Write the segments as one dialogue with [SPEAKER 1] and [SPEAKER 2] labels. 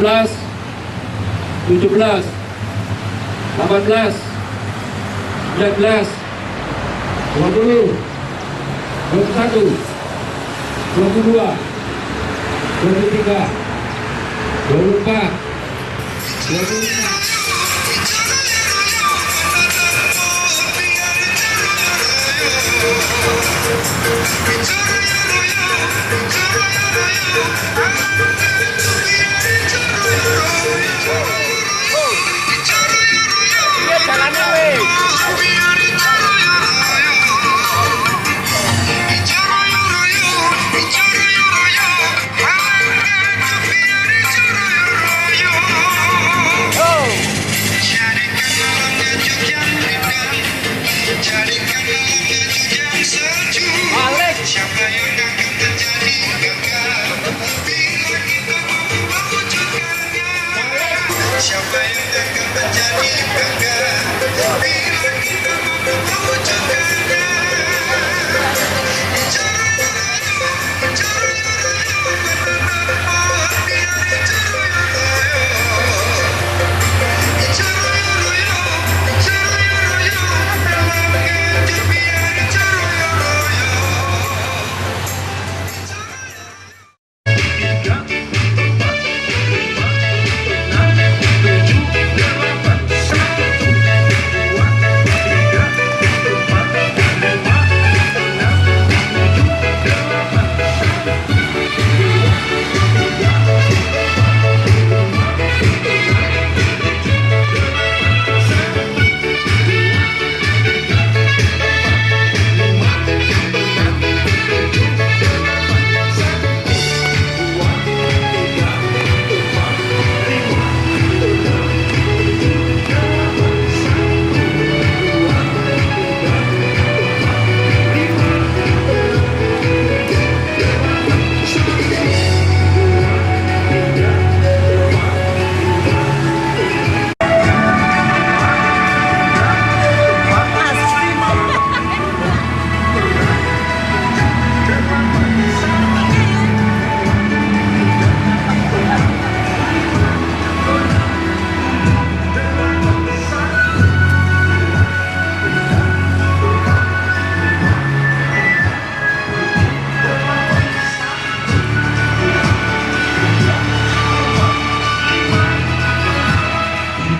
[SPEAKER 1] 16, 17, 18, 19, 20, 21, 22, 23, 24, 25.
[SPEAKER 2] Siapa yang akan menjadi gagal bila kita mampu mewujudkannya? Bicara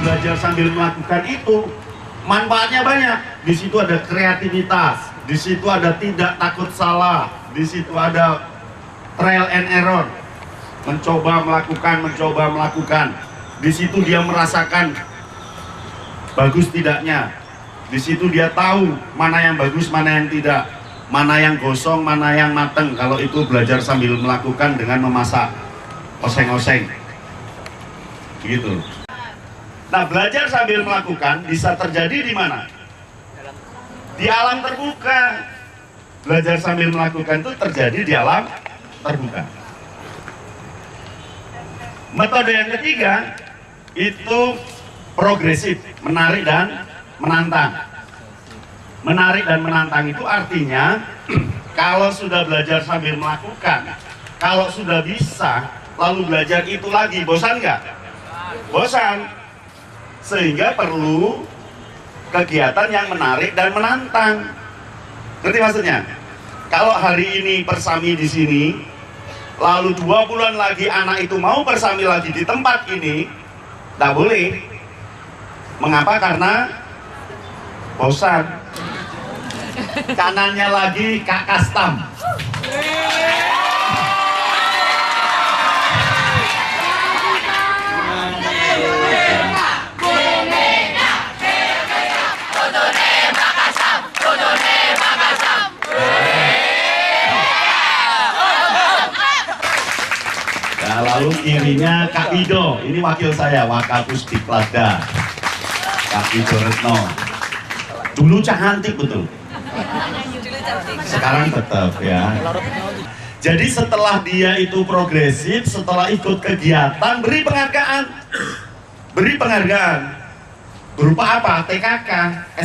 [SPEAKER 3] belajar sambil melakukan itu manfaatnya banyak. Di situ ada kreativitas, di situ ada tidak takut salah, di situ ada trial and error, mencoba melakukan. Di situ dia merasakan bagus tidaknya, di situ dia tahu mana yang bagus, mana yang tidak, mana yang gosong, mana yang mateng. Kalau itu belajar sambil melakukan dengan memasak oseng-oseng gitu. Nah, belajar sambil melakukan bisa terjadi di mana? Di alam terbuka. Belajar sambil melakukan itu terjadi di alam terbuka. Metode yang ketiga itu progresif, menarik dan menantang. Menarik dan menantang itu artinya kalau sudah belajar sambil melakukan, kalau sudah bisa, lalu belajar itu lagi, bosan nggak? Bosan. Sehingga perlu kegiatan yang menarik dan menantang. Ngerti maksudnya? Kalau hari ini persami di sini, lalu 2 bulan lagi anak itu mau persami lagi di tempat ini, tak boleh. Mengapa? Karena bosan. Kanannya lagi Kak Kastam. Lalu kirinya Kak Wido, ini wakil saya, Wakapusdiklada, Kak Wido Retno. Dulu cantik betul, sekarang tetap ya. Jadi setelah dia itu progresif, setelah ikut kegiatan, beri penghargaan. Beri penghargaan. Berupa apa? TKK,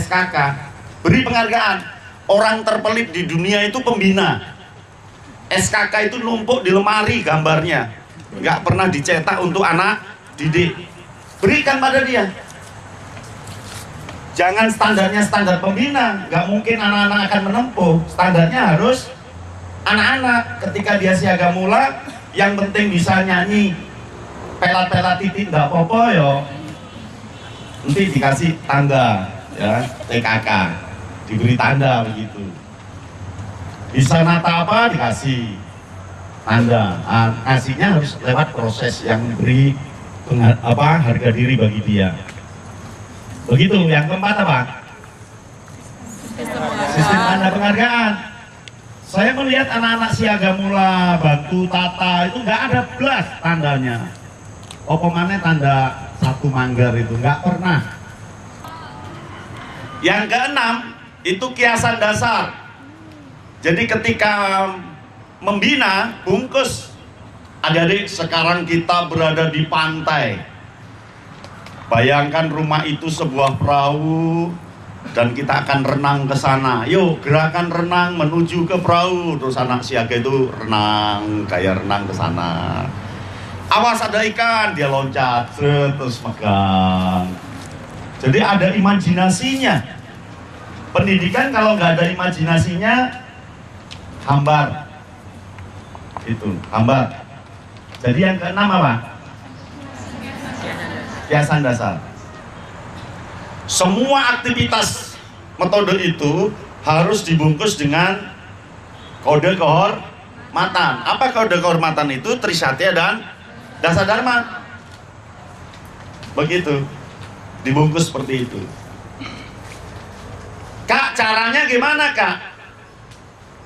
[SPEAKER 3] SKK. Beri penghargaan. Orang terpelit di dunia itu pembina. SKK itu numpuk di lemari gambarnya. nggak pernah dicetak untuk anak didik. Berikan pada dia. Jangan standarnya standar pembina, nggak mungkin anak-anak akan menempuh. Standarnya harus anak-anak. Ketika dia siaga mula, yang penting bisa nyanyi pelat-pelat titik nggak apa-apa yo. Nanti dikasih tanda ya, TKK, diberi tanda begitu. Bisa nata apa dikasih tanda. Kasihnya harus lewat proses yang beri harga diri bagi dia. Begitu. Yang keempat apa? Sistem tanda penghargaan. Saya melihat anak-anak siaga mula, bantu tata itu nggak ada belas tandanya. Apa mana tanda satu manggar itu nggak pernah. Yang keenam itu kiasan dasar. Jadi ketika membina bungkus, adik-adik sekarang kita berada di pantai. Bayangkan rumah itu sebuah perahu dan kita akan renang ke sana. Yuk, gerakan renang menuju ke perahu. Terus anak siaga itu renang, kayak renang ke sana. Awas ada ikan, dia loncat, terus megang. Jadi ada imajinasinya. Pendidikan kalau nggak ada imajinasinya, hambar. Itu, hambar. Jadi yang keenam apa? Kiasan dasar. Semua aktivitas metode itu harus dibungkus dengan kode kehormatan. Apa kode kehormatan itu? Trisatya dan Dasa Dharma. Begitu. Dibungkus seperti itu. Kak, caranya gimana, Kak?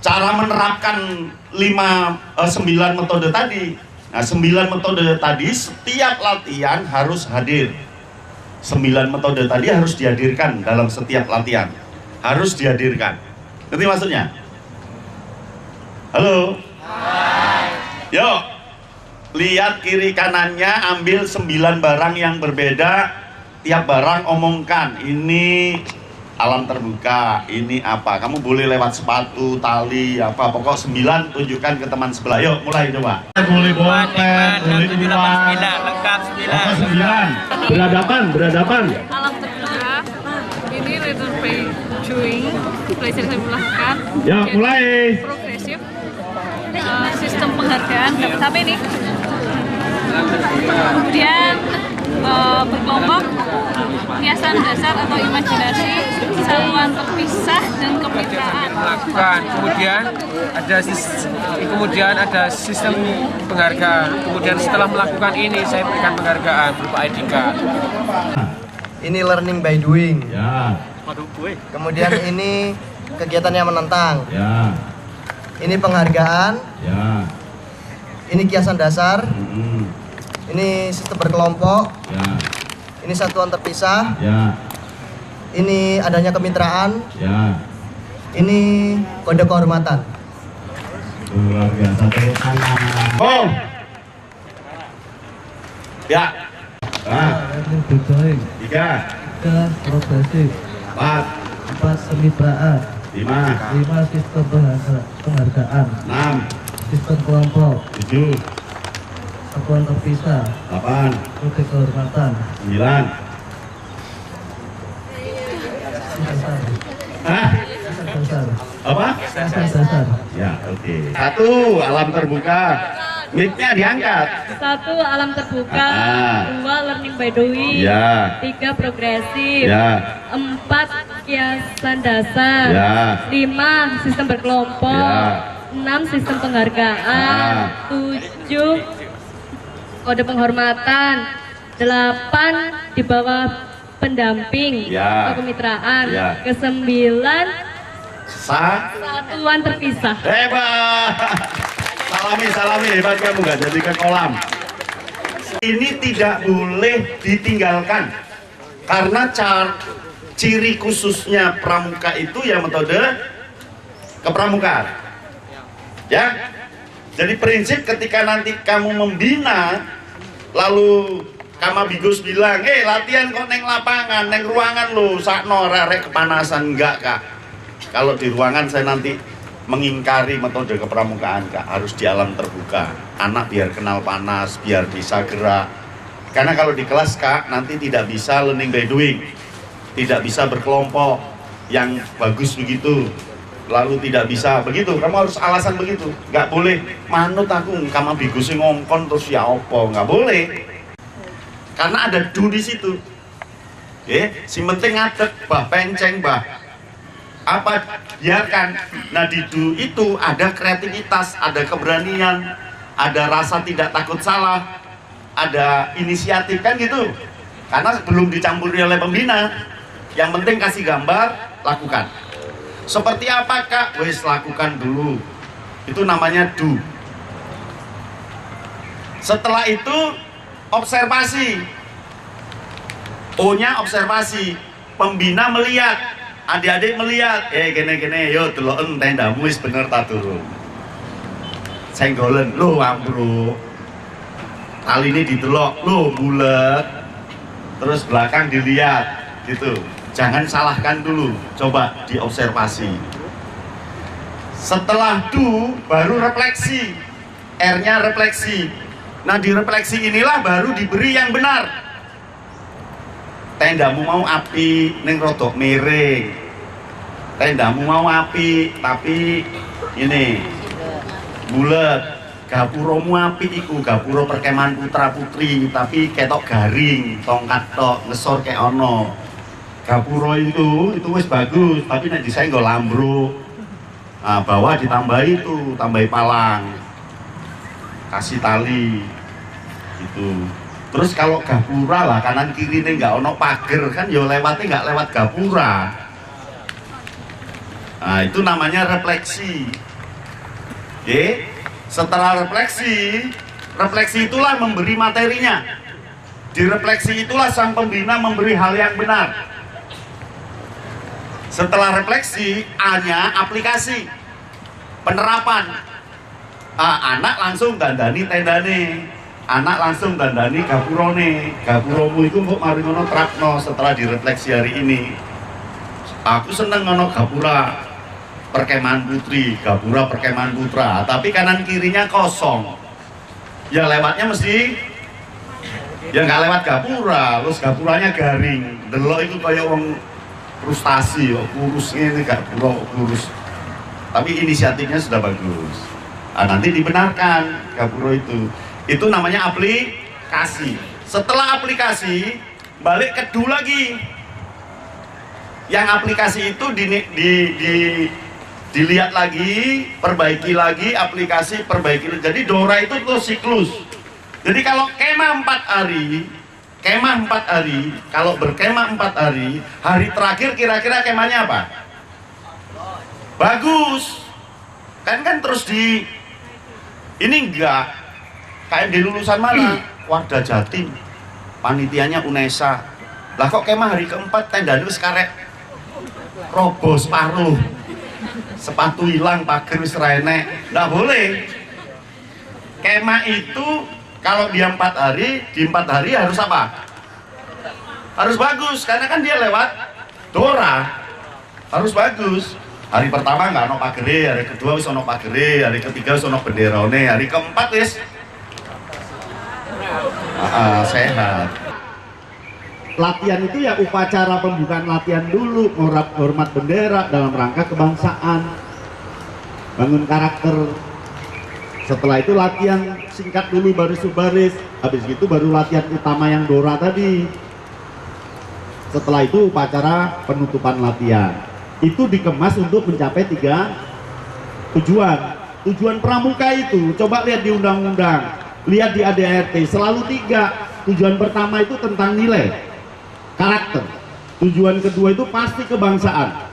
[SPEAKER 3] Cara menerapkan 9 metode tadi. Nah, 9 metode tadi setiap latihan harus hadir. 9 metode tadi harus dihadirkan dalam setiap latihan. Harus dihadirkan. Ngerti maksudnya? Halo? Hai. Yuk, lihat kiri kanannya, ambil 9 barang yang berbeda. Tiap barang omongkan, ini alam terbuka, ini apa. Kamu boleh lewat sepatu, tali, apa. Pokok 9 tunjukkan ke teman sebelah. Yuk, mulai coba. Boleh bolpen, boleh uang.
[SPEAKER 4] Lengkap 9.
[SPEAKER 3] 9. Berhadapan.
[SPEAKER 5] Alam terbuka, ini letter by doing, belajar saya melakukan.
[SPEAKER 3] Ya, mulai.
[SPEAKER 5] Progresif, sistem penghargaan, dapat apa ini? Kemudian berkelompok, kiasan dasar atau imajinasi, satuan terpisah dan kemitraan.
[SPEAKER 4] Melakukan. Kemudian ada sistem penghargaan. Kemudian setelah melakukan ini saya berikan penghargaan berupa ID card.
[SPEAKER 6] Ini learning by doing.
[SPEAKER 3] Ya.
[SPEAKER 6] Kemudian ini kegiatan yang menentang.
[SPEAKER 3] Ya.
[SPEAKER 6] Ini penghargaan.
[SPEAKER 3] Ya.
[SPEAKER 6] Ini kiasan dasar. Ini sistem berkelompok.
[SPEAKER 3] Ya.
[SPEAKER 6] Ini satuan terpisah.
[SPEAKER 3] Ya.
[SPEAKER 6] Ini adanya kemitraan.
[SPEAKER 3] Ya.
[SPEAKER 6] Ini kode kehormatan.
[SPEAKER 3] Luar biasa, tepuk tangan. Oh. Ya.
[SPEAKER 7] Berdoing
[SPEAKER 3] 3,
[SPEAKER 7] 3 progresif
[SPEAKER 3] 4,
[SPEAKER 7] 4 kemitraan
[SPEAKER 3] 5,
[SPEAKER 7] 5 sistem penghargaan
[SPEAKER 3] 6,
[SPEAKER 7] sistem kelompok
[SPEAKER 3] 7,
[SPEAKER 7] satuan terpisah
[SPEAKER 3] 8,
[SPEAKER 7] kode kehormatan
[SPEAKER 3] 9.
[SPEAKER 7] dasar
[SPEAKER 3] Apa?
[SPEAKER 7] dasar
[SPEAKER 3] Ya, oke. 1, alam terbuka. Mic-nya diangkat.
[SPEAKER 5] 1. Alam terbuka.
[SPEAKER 3] Ah.
[SPEAKER 5] 2. Learning by doing.
[SPEAKER 3] Ya.
[SPEAKER 5] 3. Progresif.
[SPEAKER 3] Ya.
[SPEAKER 5] 4. Kiasan dasar.
[SPEAKER 3] Ya.
[SPEAKER 5] 5. Sistem berkelompok.
[SPEAKER 3] Ya.
[SPEAKER 5] 6. Sistem penghargaan.
[SPEAKER 3] Ah.
[SPEAKER 5] 7. Kode penghormatan. 8. Di bawah pendamping
[SPEAKER 3] Ya.
[SPEAKER 5] atau kemitraan.
[SPEAKER 3] Ya.
[SPEAKER 5] Ke-9. Satuan terpisah.
[SPEAKER 3] Hebat. Salami, hebat kamu, nggak jadi ke kolam. Ini tidak boleh ditinggalkan karena ciri khususnya pramuka itu ya metode kepramukaan. Ya, jadi prinsip ketika nanti kamu membina, lalu Kamabigus bilang, latihan kok neng lapangan, neng ruangan lo, sakno rarek kepanasan. Enggak, Kak. Kalau di ruangan saya nanti mengingkari metode kepramukaan, Kak. Harus di alam terbuka. Anak biar kenal panas, biar bisa gerak. Karena kalau di kelas, Kak, nanti tidak bisa learning by doing. Tidak bisa berkelompok yang bagus begitu. Lalu tidak bisa begitu. Kamu harus alasan begitu. Nggak boleh manut aku kamu bigusi ngongkon terus ya opo. Nggak boleh. Karena ada do di situ. Si penting ngadeg, bah penceng, bah apa biarkan. Nah di do itu ada kreativitas, ada keberanian, ada rasa tidak takut salah, ada inisiatif, kan gitu. Karena belum dicampuri oleh pembina. Yang penting kasih gambar, lakukan. Seperti apa, Kak? Wes lakukan dulu. Itu namanya do. Setelah itu observasi. O-nya observasi. Pembina melihat, adik-adik melihat, gini-gini, yo deloken tendamu wis bener ta durung. Senggolen, lo ambruk. Kali ini didelok, lo bulet. Terus belakang dilihat, gitu. Jangan salahkan dulu, coba diobservasi. Setelah do, baru refleksi. R-nya refleksi. Nah di refleksi inilah baru diberi yang benar. Tendamu mau api, ning rodok miring. Tendamu mau api, tapi ini bulet. Gapuromu api iku, gapuro perkemahan putra putri, tapi ketok garing, tongkat tok, ngesor kayak ono. Gapuro itu wis bagus, tapi nek disaing nggo lambruk. Nah, bawah ditambahi itu, tambahi palang. Kasih tali. Gitu. Terus kalau gapura lah kanan kiri nih nggak ono pager kan ya lewatnya nggak lewat gapura. Nah, itu namanya refleksi. Oke. Setelah refleksi itulah memberi materinya. Di refleksi itulah sang pembina memberi hal yang benar. Setelah refleksi, A-nya aplikasi, penerapan. Anak langsung dandani tendane, anak langsung dandani gapurone. Gapuromu itu kok mari ngono terapno setelah direfleksi hari ini. Aku seneng ngono gapura perkemahan putri, gapura perkemahan putra, tapi kanan kirinya kosong. Ya lewatnya mesti ya nggak lewat gapura, terus gapuranya garing. Delok itu kayak wong frustasi, kurus ini gak kurus. Tapi inisiatifnya sudah bagus. Nah, nanti dibenarkan gapuro itu. Itu namanya aplikasi. Setelah aplikasi, balik ke do lagi. Yang aplikasi itu dilihat lagi, perbaiki lagi, aplikasi, perbaiki. Jadi Dora itu tuh siklus. Jadi kalau kemah 4 hari, kalau berkemah 4 hari, hari terakhir kira-kira kemahnya apa? Bagus. Kan terus di ini enggak kayak di lulusan mana? Wardah Jatim. Panitianya UNESA. Lah kok kemah hari keempat tendanya wis karek roboh separuh. Sepatu hilang, pager wis ra enek. Enggak boleh. Kemah itu kalau dia 4 hari, di 4 hari harus apa? Harus bagus, karena kan dia lewat Dora. Harus bagus. Hari pertama nggak ono pagere, hari kedua wis ono pagere, hari ketiga wis ono benderone, hari keempat wis sehat. Latihan itu ya upacara pembukaan latihan dulu, hormat bendera dalam rangka kebangsaan, bangun karakter. Setelah itu latihan singkat dulu baris baris, habis itu baru latihan utama yang Dora tadi. Setelah itu upacara penutupan latihan. Itu dikemas untuk mencapai 3 tujuan. Tujuan pramuka itu coba lihat di undang-undang, lihat di ADART, selalu 3. Tujuan pertama itu tentang nilai, karakter. Tujuan kedua itu pasti kebangsaan.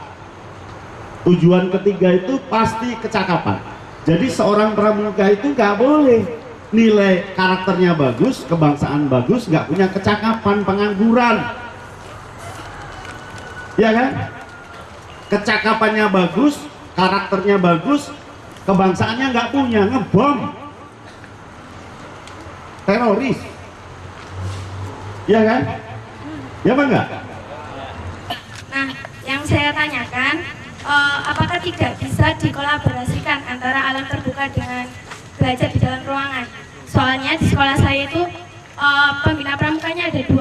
[SPEAKER 3] Tujuan ketiga itu pasti kecakapan. Jadi seorang pramuka itu nggak boleh nilai karakternya bagus, kebangsaan bagus, nggak punya kecakapan, pengangguran, ya kan? Kecakapannya bagus, karakternya bagus, kebangsaannya nggak punya, ngebom, teroris, ya kan? Ya apa enggak?
[SPEAKER 8] Nah, yang saya tanyakan, apakah tidak bisa dikolaborasikan antara alam terbuka dengan belajar di dalam ruangan? Soalnya di sekolah saya itu pembina pramukanya ada 2.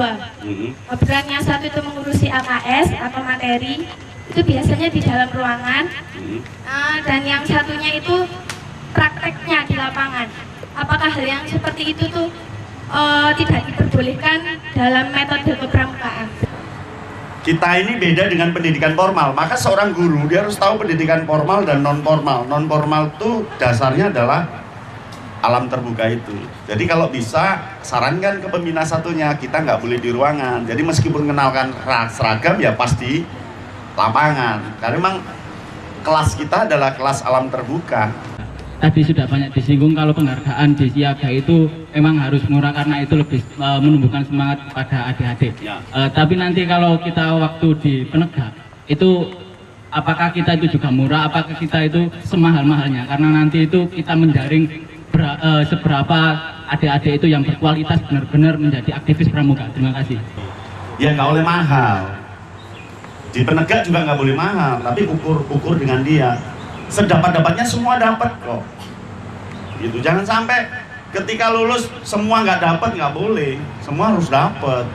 [SPEAKER 8] Kebetulan yang satu itu mengurusi AKS atau materi, itu biasanya di dalam ruangan, dan yang satunya itu prakteknya di lapangan. Apakah hal yang seperti itu tuh tidak diperbolehkan dalam metode kepramukaan?
[SPEAKER 3] Kita ini beda dengan pendidikan formal, maka seorang guru dia harus tahu pendidikan formal dan non formal. Non formal itu dasarnya adalah alam terbuka itu. Jadi kalau bisa sarankan ke pembina satunya, kita nggak boleh di ruangan. Jadi meskipun kenalkan seragam ya pasti lapangan. Karena memang kelas kita adalah kelas alam terbuka.
[SPEAKER 9] Tadi sudah banyak disinggung kalau penghargaan di Siaga itu memang harus murah karena itu lebih menumbuhkan semangat pada adik-adik.
[SPEAKER 3] Ya.
[SPEAKER 9] Tapi nanti kalau kita waktu di penegak itu apakah kita itu juga murah? Apakah kita itu semahal-mahalnya? Karena nanti itu kita menjaring seberapa adik-adik itu yang berkualitas benar-benar menjadi aktivis pramuka. Terima kasih.
[SPEAKER 3] Ya nggak boleh mahal. Di penegak juga nggak boleh mahal, tapi ukur dengan dia. Sedapat-dapatnya semua dapat kok. Gitu. Jangan sampai ketika lulus semua nggak dapat, nggak boleh. Semua harus dapat.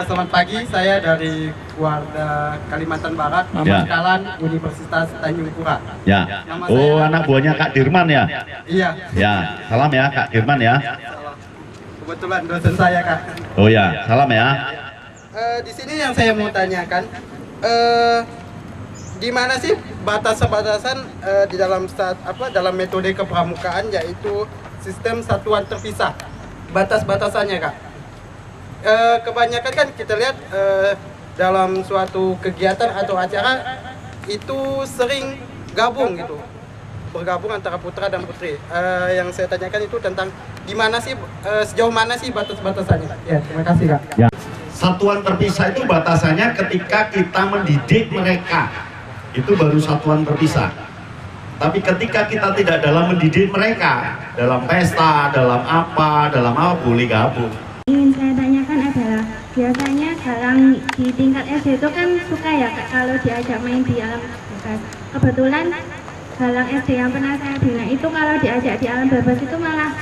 [SPEAKER 10] Selamat pagi, saya dari Warda Kalimantan Barat, Mamaskalan Universitas Tanjung Pura.
[SPEAKER 3] Ya. Oh, anak buahnya Kak Dirman ya?
[SPEAKER 10] Iya.
[SPEAKER 3] Ya, salam ya Kak Dirman ya.
[SPEAKER 10] Kebetulan dosen saya, Kak.
[SPEAKER 3] Oh ya, salam ya.
[SPEAKER 10] Di sini yang saya mau tanyakan, di mana sih batasan-batasan di dalam dalam metode kepramukaan, yaitu sistem satuan terpisah? Batas-batasannya, Kak. Kebanyakan kan kita lihat dalam suatu kegiatan atau acara itu sering bergabung antara putra dan putri. Yang saya tanyakan itu tentang di mana sih, sejauh mana sih batas-batasannya? Ya, terima kasih, Kak.
[SPEAKER 3] Ya. Satuan terpisah itu batasannya ketika kita mendidik mereka, itu baru satuan terpisah. Tapi ketika kita tidak dalam mendidik mereka, dalam pesta, dalam apa boleh gabung.
[SPEAKER 8] Ingin saya tanyakan adalah, biasanya dalang di tingkat SD itu kan suka ya Kak, kalau diajak main di alam bebas. Kebetulan dalang SD yang pernah saya bina itu kalau diajak di alam bebas itu malah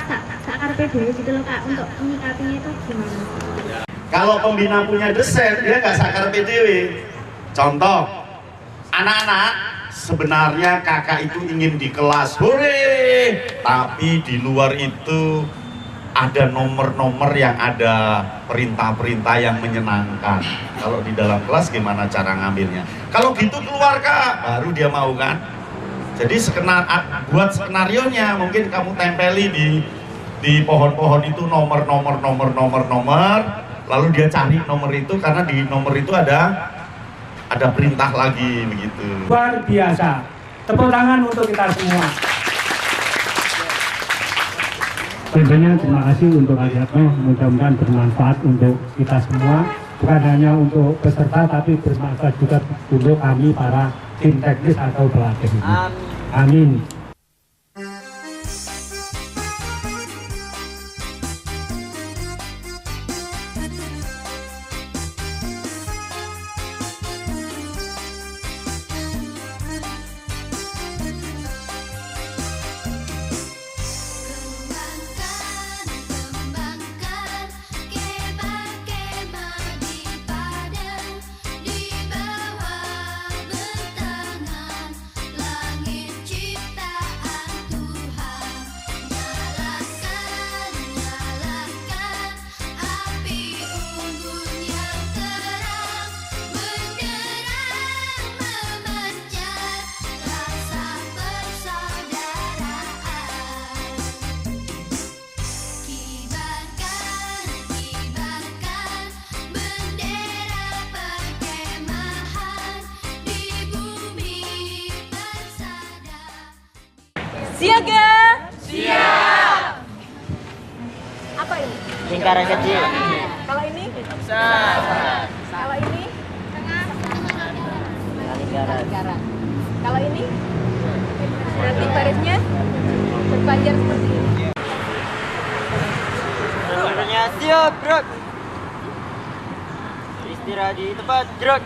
[SPEAKER 8] sakar PDW gitu loh Kak. Untuk menyikapinya itu gimana?
[SPEAKER 3] Kalau pembina punya desain, dia nggak sakar PDW. Contoh, anak-anak sebenarnya kakak itu ingin di kelas, hore, tapi di luar itu ada nomor-nomor yang ada perintah-perintah yang menyenangkan. Kalau di dalam kelas gimana cara ngambilnya? Kalau gitu keluar Kak, baru dia mau kan? Jadi buat skenarionya, mungkin kamu tempeli di pohon-pohon itu nomor, lalu dia cari nomor itu karena di nomor itu ada perintah lagi begitu.
[SPEAKER 11] Luar biasa. Tepuk tangan untuk kita semua. Tentunya terima kasih untuk ajaknya, mudah-mudahan bermanfaat untuk kita semua, bukan hanya untuk peserta tapi bermanfaat juga untuk kami para tim teknis atau pelatih. Amin.
[SPEAKER 5] Siaga! Siap! Apa ini?
[SPEAKER 12] Lingkaran kecil.
[SPEAKER 5] Kalau ini?
[SPEAKER 12] Besar.
[SPEAKER 5] Kalau ini? Tengah.
[SPEAKER 12] Lingkaran.
[SPEAKER 5] Kalau ini? Berarti barisnya berpanjang seperti ini.
[SPEAKER 12] Seluruhnya siap, gerak. Istirahat di tempat, gerak.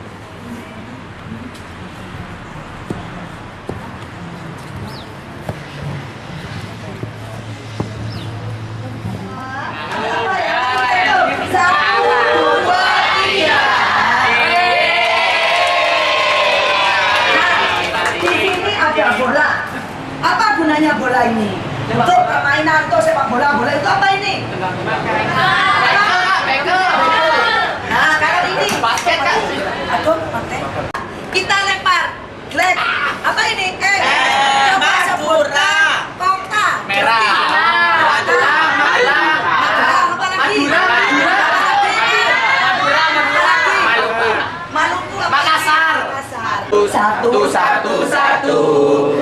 [SPEAKER 13] Satu, satu, satu,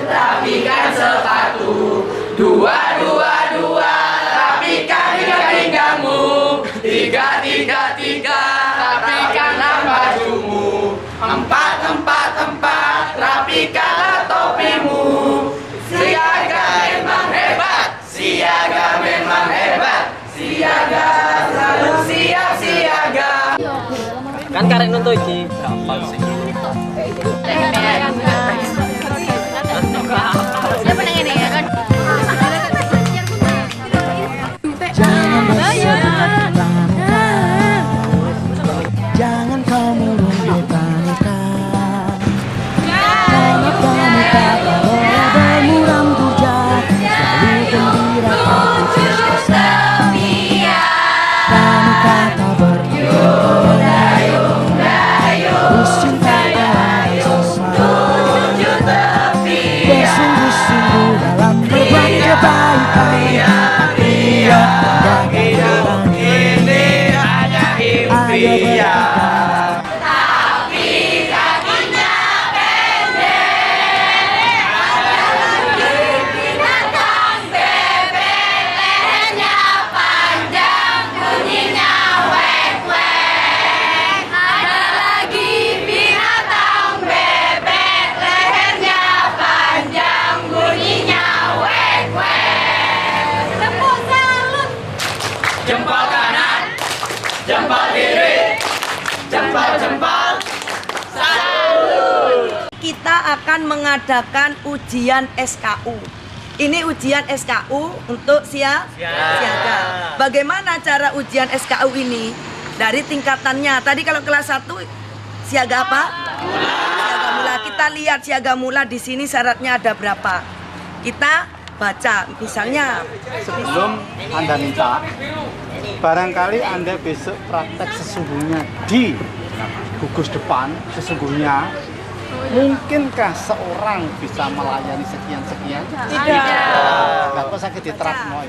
[SPEAKER 13] rapikan sepatu. Dua, dua, dua, rapikan hingga-hinggamu. Tiga, tiga, tiga, rapikanlah bajumu. Empat, empat, empat, rapikanlah topimu. Siaga memang hebat, siaga memang hebat, siaga selalu siap siaga.
[SPEAKER 12] Kan karek nuntut iki, gampang sih.
[SPEAKER 5] Siapa nang ini ya kan?
[SPEAKER 13] Jangan kamu lupakan. Karena kamu kata bermuram hujan, selalu gembira kamu kata berdayung, bercinta bersungguh-sungguh dalam berbuat kebaikan. Iya, hidup ini hanya impian.
[SPEAKER 2] Tapi kakinya pendek, ada lagi binatang bebek, lehernya panjang, bunyinya wek-wek. Ada lagi binatang bebek, lehernya panjang, bunyinya wek-wek. Tepuk salut.
[SPEAKER 13] Jempol kanan, jempol kiri, jempol-jempol, salut.
[SPEAKER 14] Kita akan mengadakan ujian SKU. Ini ujian SKU untuk siaga. Bagaimana cara ujian SKU ini? Dari tingkatannya. Tadi kalau kelas 1 siaga apa? Siaga mula. Kita lihat siaga mula di sini syaratnya ada berapa. Kita baca. Misalnya
[SPEAKER 15] sebelum Anda minta, barangkali Anda besok praktek sesungguhnya di gugus depan. Sesungguhnya mungkinkah seorang bisa melayani sekian-sekian?
[SPEAKER 14] Tidak.
[SPEAKER 15] Gak kok sakit diterapno.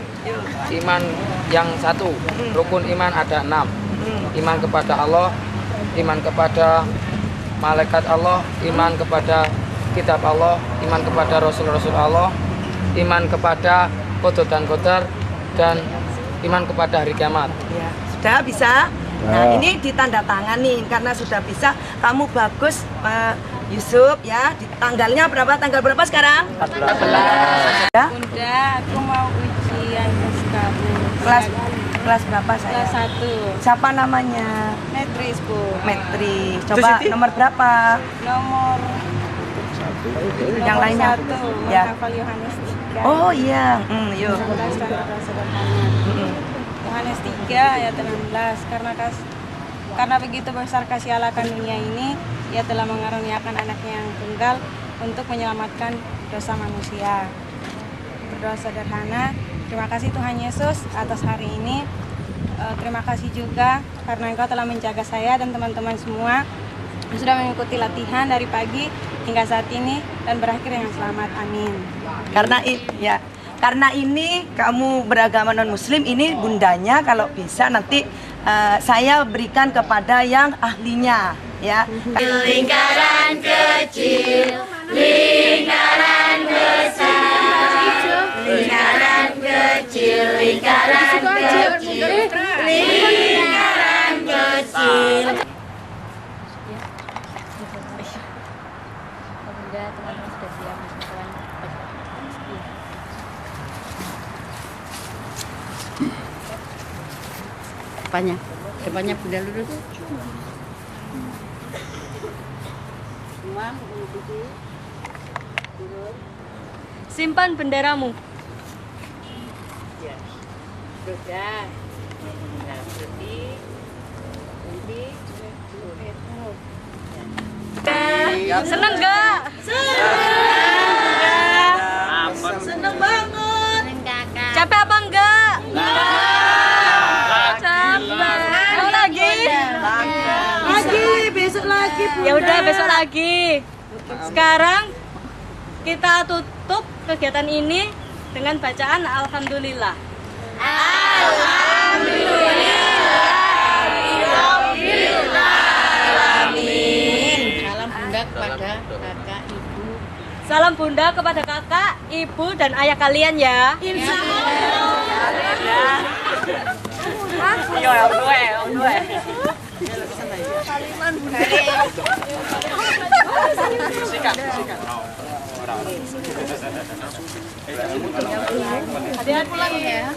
[SPEAKER 12] Iman yang satu, rukun iman ada 6. Iman kepada Allah, iman kepada malaikat Allah, iman kepada kitab Allah, iman kepada rasul-rasul Allah, iman kepada qadar dan qadar, dan iman kepada hari kiamat.
[SPEAKER 14] Ya, sudah bisa. Nah, ini ditandatangani karena sudah bisa. Kamu bagus, Pak Yusuf ya. Di tanggalnya berapa? Tanggal berapa sekarang? 14. Ya?
[SPEAKER 16] Bunda, aku mau ujian SKU.
[SPEAKER 14] Kelas berapa saya?
[SPEAKER 16] Kelas 1.
[SPEAKER 14] Siapa namanya?
[SPEAKER 16] Metris, Bu.
[SPEAKER 14] Metris. Coba nomor berapa?
[SPEAKER 16] Nomor
[SPEAKER 14] yang lainnya?
[SPEAKER 16] 1.
[SPEAKER 14] Ya.
[SPEAKER 16] Hafal Yohanes 3.
[SPEAKER 14] Oh iya, yuk.
[SPEAKER 16] 11 dan sederhana. Yohanes 3 ayat 16. Karena begitu besar kasih Allah akan dunia ini, Ia telah mengaruniakan anaknya yang tunggal untuk menyelamatkan dosa manusia. Berdoa sederhana. Terima kasih Tuhan Yesus atas hari ini. Terima kasih juga karena Engkau telah menjaga saya dan teman-teman semua yang sudah mengikuti latihan dari pagi hingga saat ini dan berakhir dengan selamat. Amin.
[SPEAKER 14] Karena ini kamu beragama non muslim, ini bundanya kalau bisa nanti saya berikan kepada yang ahlinya ya.
[SPEAKER 2] Lingkaran kecil, lingkaran besar, lingkaran kecil, lingkaran kecil, lingkaran kecil.
[SPEAKER 17] Depannya Bunda lurus.
[SPEAKER 16] Simpan benderamu.
[SPEAKER 17] Sudah.
[SPEAKER 16] Seneng gak?
[SPEAKER 14] Seneng banget.
[SPEAKER 16] Capek apa enggak? Capek. Mau lagi?
[SPEAKER 14] Besok lagi.
[SPEAKER 16] Ya udah besok lagi. Sekarang kita tutup kegiatan ini dengan bacaan Alhamdulillah.
[SPEAKER 17] Salam Bunda kepada
[SPEAKER 18] bunda kepada kakak, ibu, dan ayah kalian ya. Insya Allah. Iya, orang tua. Saliman bunda. Sikat. Hati-hati pulang ya.